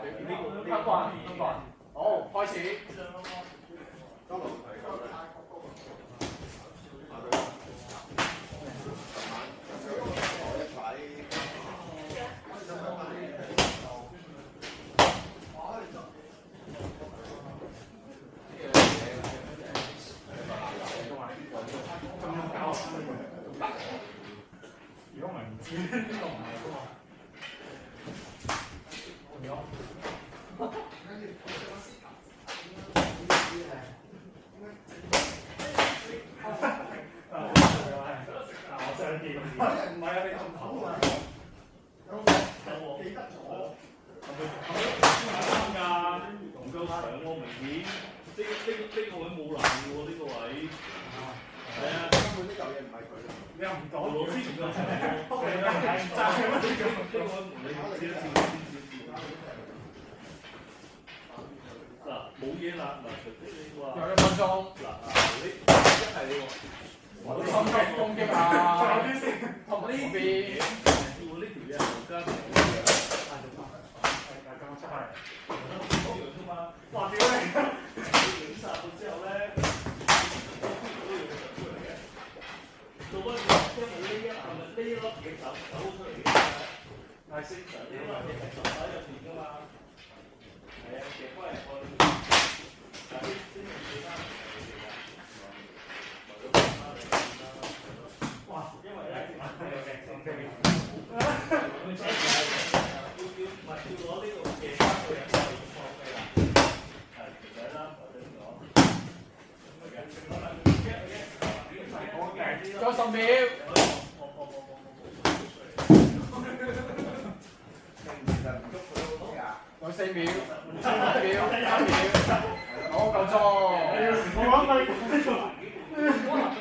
呢個，好，開始。如果唔係唔知，呢個唔係㗎嘛。我想見，唔係啊，你咁頭啊？記得咗。啱㗎，唔夠長喎，明顯。呢個位冇爛嘅喎，呢個位。係啊，根本呢嚿嘢唔係佢。你又唔講？俄羅斯唔夠長喎。係啊，就係乜呢個位唔理少少。嗱，冇嘢啦，嗱，除非你話。有1分鐘。嗱，你一係你話。我心急攻擊啊！仲有啲先，同呢邊。叫呢條嘢後跟。咁出嚟。講完啫嘛。哇！屌你！影殺到之後咧，出嚟嘅。做乜嘢？因為呢一粒嘢走出嚟嘅。係正常呢粒嘢係走喺入邊㗎嘛。係啊，夾翻入去。但係先記翻嚟嘅。哇！因為咧，要攞呢個嘅翻去人哋放嘅啦。係，其實啦，我哋講。仲有10秒。有4秒、5秒、3秒，好，夠鐘。